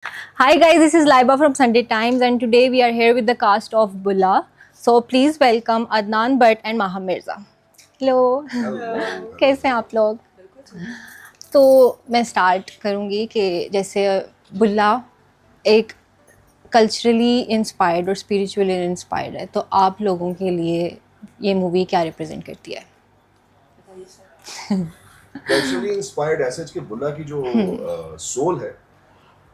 Hi guys, this is Laiba from Sunday Times and today we are here with the cast of Bulla. So please welcome Adnan Bhatt and Maha Mirza. Hello. कैसे हैं आप लोग? तो मैं start करूँगी कि जैसे बुल्ला एक कल्चरली इंस्पायर्ड और स्पिरिचुअली इंस्पायर्ड है, तो आप लोगों के लिए ये मूवी क्या रिप्रेजेंट करती है? कल्चरली इंस्पायर्ड एसेज के बुल्ला की जो सोल है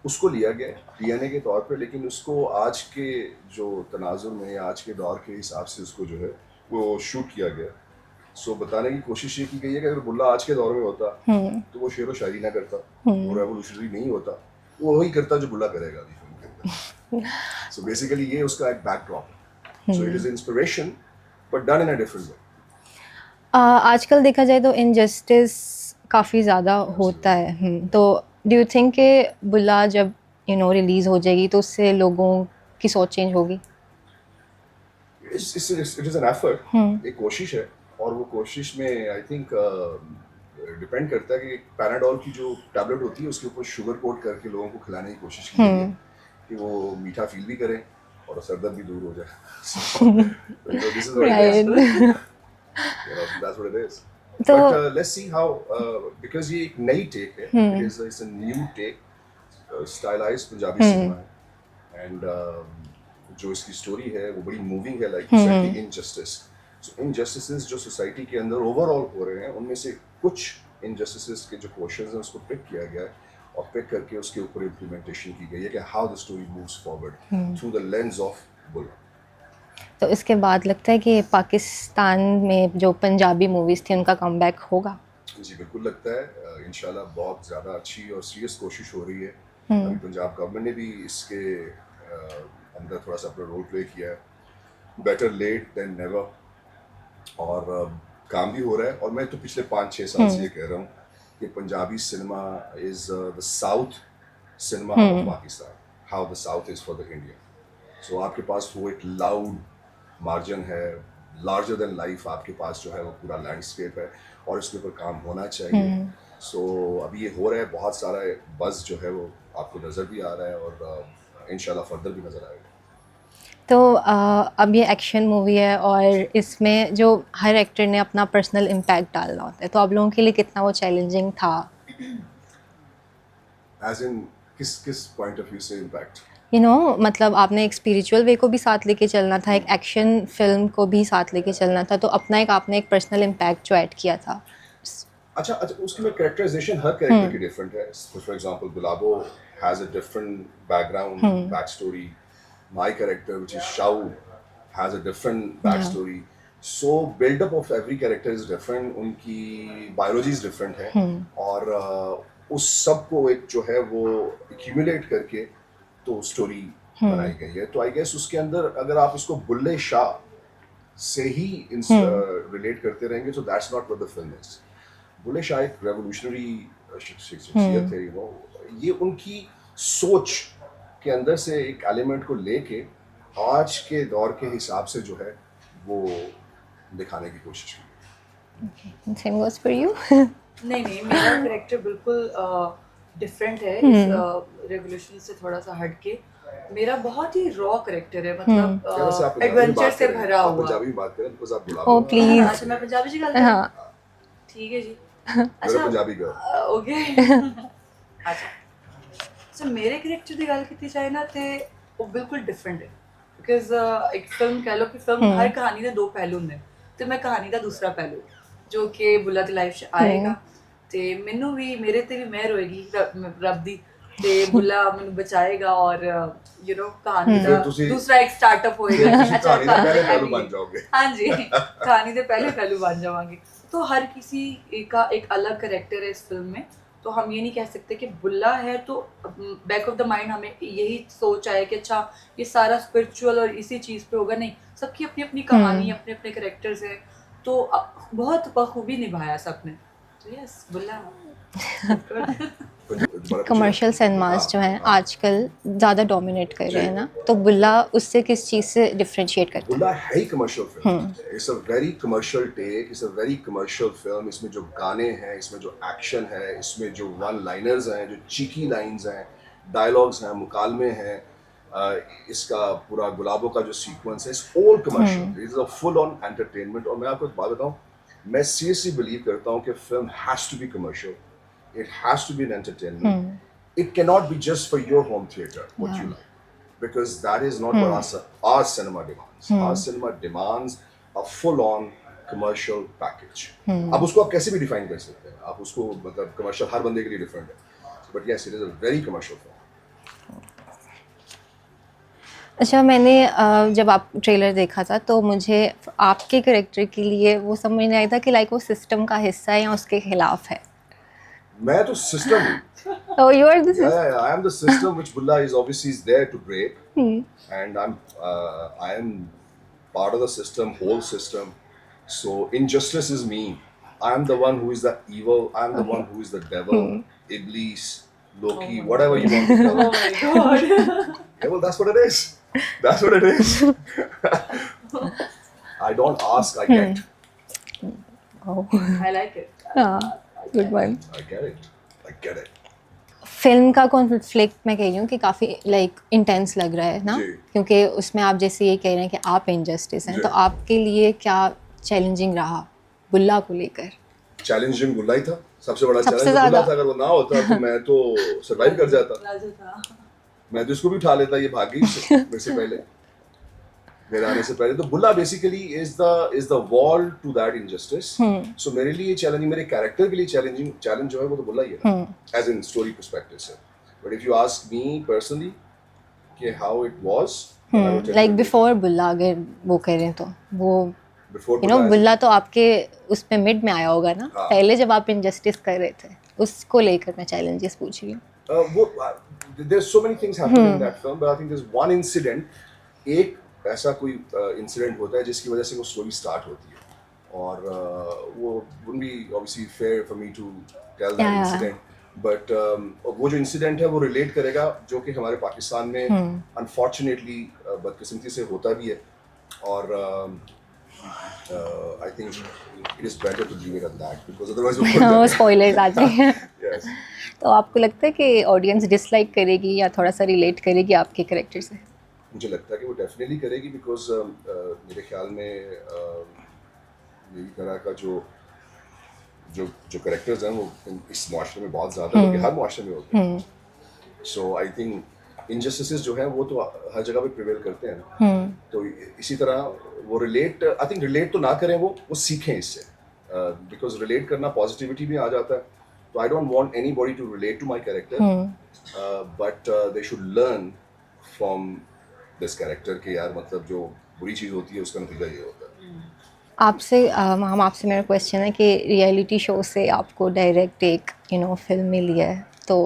उसको लिया गया डीएनए के तौर पे, लेकिन उसको आज के जो तनाजुर में या आज के दौर के हिसाब से उसको जो है वो शूट किया गया। सो बताने की कोशिश ये की गई है कि अगर बुल्ला आज के दौर में होता तो वो शेर व शायरी ना करता, वो रेवोल्यूशनरी नहीं होता, वो वही करता जो बुल्ला करेगा अभी फिल्म के अंदर। सो बेसिकली ये उसका एक बैकड्रॉप है। So it is inspiration but done in a different way. आजकल देखा जाए तो इनजस्टिस काफ़ी ज़्यादा होता है, तो डू यू थिंक कि बुल्ला जब रिलीज़ हो जाएगी तो उससे लोगों की सोच चेंज होगी? इट इज एन एफर्ट, एक कोशिश है, और वो कोशिश में आई थिंक डिपेंड करता है कि पैनाडोल की जो टैबलेट होती है उसके ऊपर शुगर कोट करके लोगों को खिलाने की कोशिश की गई है कि वो मीठा फील भी करें और सरदर्द भी दूर हो जाए। This is Right. that's what it is. तो Let's see how because ये एक नई टेक है, it's a new take, stylized Punjabi cinema है, and जो इसकी स्टोरी है वो बड़ी मूविंग है, लाइक सोसाइटी इनजस्टिस। सो इनजस्टिसेस जो सोसाइटी के अंदर ओवरऑल हो रहे हैं उनमें से कुछ इनजस्टिसेस के जो क्वेश्चंस हैं उसको पिक किया गया है और पिक करके उसके ऊपर इम्प्लीमेंटेशन की गई है कि how the story moves forward through the lens of Bulla. तो इसके बाद लगता है कि पाकिस्तान में जो पंजाबी मूवीज़ थी उनका कमबैक होगा? जी बिल्कुल लगता है, इंशाल्लाह बहुत ज़्यादा अच्छी और सीरियस कोशिश हो रही है। अभी पंजाब गवर्नमेंट ने भी इसके अंदर थोड़ा सा अपना रोल प्ले किया है, बेटर लेट देन नेवर, और काम भी हो रहा है। और मैं तो पिछले 5-6 साल से ये कह रहा हूँ कि Punjabi cinema is the south cinema of Pakistan, how the south is for the India. So आपके पास वो एक लाउड मार्जिन है, लार्जर देन लाइफ आपके पास जो है वो पूरा लैंडस्केप है और इसके ऊपर काम होना चाहिए। सो अभी ये हो रहा है, बहुत सारा बज़ जो है वो आपको नज़र भी आ रहा है और इंशाल्लाह फर्दर भी नज़र आएगा। तो अब ये एक्शन मूवी है और इसमें जो हर एक्टर ने अपना पर्सनल इम्पैक्ट डालना होता है, तो आप लोगों के लिए कितना वो चैलेंजिंग था? एज इन किस किस पॉइंट ऑफ व्यू से इम्पैक्ट? मतलब आपने एक स्पिरिचुअल वे को भी साथ लेके चलना था, एक एक्शन फिल्म को भी साथ लेके चलना था, तो अपना एक आपने एक पर्सनल इम्पैक्ट जो ऐड किया था। अच्छा अच्छा, उसकी में कैरेक्टराइजेशन हर कैरेक्टर की डिफरेंट है। For example Gulabo has a different background, back story. My character which is Shau has a different back story. So build up of every character is different, उनकी बायोलॉजी इज डिफरेंट है, और उस सब को एक जो है वो एक्यूमुलेट करके तो स्टोरी बनाई गई है। तो आई गेस उसके अंदर अगर आप इसको बुल्ले शाह से ही रिलेट करते रहेंगे तो that's not what the film is. Bulleh Shah एक रेवोल्यूशनरी शख्सियत है, ये उनकी सोच के अंदर से एक एलिमेंट को लेके आज के दौर के हिसाब से जो है वो दिखाने की कोशिश की। Same goes for you? नहीं नहीं, मेरा कैरेक्टर बिल्कुल डिफरेंट है इस रेवोल्यूशन से थोड़ा सा हटके। मेरा बहुत ही रॉ कैरेक्टर है, मतलब एडवेंचर से भरा हुआ। पंजाबी में बात करें बिकॉज़ आप बुला ओ प्लीज। अच्छा, मैं पंजाबी जी गल हाँ। ठीक है जी। अच्छा पंजाबी का ओके। अच्छा, सो मेरे कैरेक्टर की गल की जाए ना ते वो बिल्कुल डिफरेंट है, बिकॉज एक फिल्म कह लो कि फिल्म हर कहानी के दो पहलू ने, तो मैं कहानी का दूसरा पहलू जो कि बुल्ला दी लाइफ च आएगा, ते मैनू भी मेरे ते भी मेहर होएगी रब दी, ते बुल्ला मैनू बचाएगा और कहानी का दूसरा एक स्टार्टअप होएगा। अच्छा, कहानी का पहले पहलू बन जाओगे। हाँ जी, कहानी के पहले पहलू बन जावांगे। तो हर किसी का एक अलग कैरेक्टर है इस फिल्म में, तो हम ये नहीं कह सकते कि बुल्ला है तो बैक ऑफ द माइंड हमें यही सोच आए कि अच्छा ये सारा स्पिरिचुअल और इसी चीज़ पे होगा। नहीं, सबकी अपनी अपनी कहानी, अपने अपने कैरेक्टर्स हैं, तो बहुत बखूबी निभाया सबने। तो यस, बुल्ला। कमर्शियल सिनेमास जो हैं आजकल ज़्यादा डोमिनेट कर रहे हैं ना, तो बुल्ला उससे किस चीज़ से डिफरेंशिएट करता है? बुल्ला है ही commercial film, it's a very commercial take, it's a very commercial film. इसमें जो गाने हैं, इसमें जो एक्शन है, इसमें जो वन लाइनर्स हैं, जो चीकी लाइंस हैं, डायलॉग्स हैं, मुकालमे हैं, इसका पूरा गुलाबों का जो सीक्वेंस है, it's all commercial, it is a full on entertainment. और मैं आपको एक बात बताऊं, मैं सीरियसली बिलीव करता हूं कि film has to be commercial, it has to be an entertainment, it cannot be just for your home theater what you like, because that is not what our cinema demands. Our cinema demands a full on commercial package. अब उसको आप कैसे भी define कर सकते हैं, आप उसको मतलब कमर्शियल हर बंदे के लिए डिफरेंट है, but yes it is a very commercial film. अच्छा, मैंने जब आप ट्रेलर देखा था तो मुझे आपके कैरेक्टर के लिए वो समझ नहीं आया था कि लाइक वो सिस्टम का हिस्सा है या उसके खिलाफ है। मैं तो सिस्टम हूँ। Oh, you are the system. Yeah, I am the system which Bulla is obviously is there to break, and I am part of the system, whole system. So injustice is me. I am the one who is the evil. I am the one who is the devil, Iblis, Loki, whatever you want to call Oh it. my god. Yeah, well, that's what it is. That's what it is. I don't ask, I get. Oh, I like it. good one. I get it. I get it. Film का conflict मैं कह रही हूँ कि काफ़ी like intense लग रहा है ना, जी। क्योंकि उसमें आप जैसे ये कह रहे हैं कि आप इंजस्टिस हैं, जी। तो आपके लिए क्या चैलेंजिंग रहा बुल्ला को लेकर? चैलेंजिंग बुल्ला ही था, सबसे बड़ा सबसे चैलेंज बुल्ला ज़्यादा। था। अगर वो ना होता तो मैं तो सरवाइव कर जाता, राजा था। मैं तो इसको भी उठा लेता, ये भागी मेरे से पहले, मेरे आने से पहले। तो Bulla basically is the wall to that injustice. So मेरे लिए चैलेंजिंग, मेरे कैरेक्टर के लिए चैलेंज जो है वो तो बुल्ला ही है ना, एज इन स्टोरी पर्सपेक्टिव से। But if you ask me personally कि how it was like before Bulla, अगर वो कह रहे हैं तो वो बिफोर यू नो बुल्ला तो आपके उस पे मिड में आया होगा ना, हाँ। पहले जब आप इंजस्टिस कर रहे थे उसको लेकर मैं चैलेंजेस पूछ रही हूँ। there's so many things happen in that film, but I think there's one incident, एक ऐसा कोई इंसिडेंट होता है जिसकी वजह से वो स्टोरी स्टार्ट होती है, और वो wouldn't be obviously fair for me to tell that Yeah. incident, but वो जो इंसिडेंट है वो रिलेट करेगा जो कि हमारे पाकिस्तान में अनफॉर्चुनेटली बदकिस्मती से होता भी है, और I think it is better to leave it at that, because otherwise वो स्पॉयलर्स आ जाएंगे। yes. तो आपको लगता है कि ऑडियंस डिसलाइक करेगी या थोड़ा सा रिलेट करेगी आपके कैरेक्टर से? मुझे लगता है कि वो डेफिनेटली करेगी, बिकॉज मेरे ख्याल में मेरी तरह का जो जो जो करेक्टर्स हैं वो इस मुआशरे में बहुत ज़्यादा है, हर मुआशरे में होते हैं। सो आई थिंक इनजस्टिसेस जो हैं वो तो हर जगह पे प्रिवेल करते हैं ना, तो इसी तरह वो आई थिंक रिलेट तो ना करें, वो सीखें इससे, बिकॉज रिलेट करना पॉजिटिविटी में आ जाता है। तो I don't want anybody to relate to my character, but they should learn from this character के यार, मतलब जो बुरी चीज़ होती है उसका नतीजा ये होता है। आपसे हम आपसे मेरा क्वेश्चन है कि रियलिटी शो से आपको डायरेक्ट एक फिल्म मिली है, तो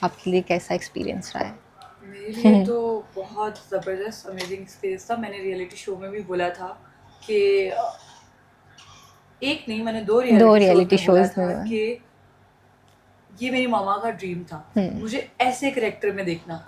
आपके लिए कैसा एक्सपीरियंस रहा है? मेरे लिए तो बहुत ज़बरदस्त अमेजिंग एक्सपीरियंस था। मैंने रियलिटी शो में भी बोला था कि एक नहीं, मैंने दो रियलिटी shows शोज में बोला था में। कि ये मेरी मामा का ड्रीम था मुझे ऐसे करेक्टर में देखना।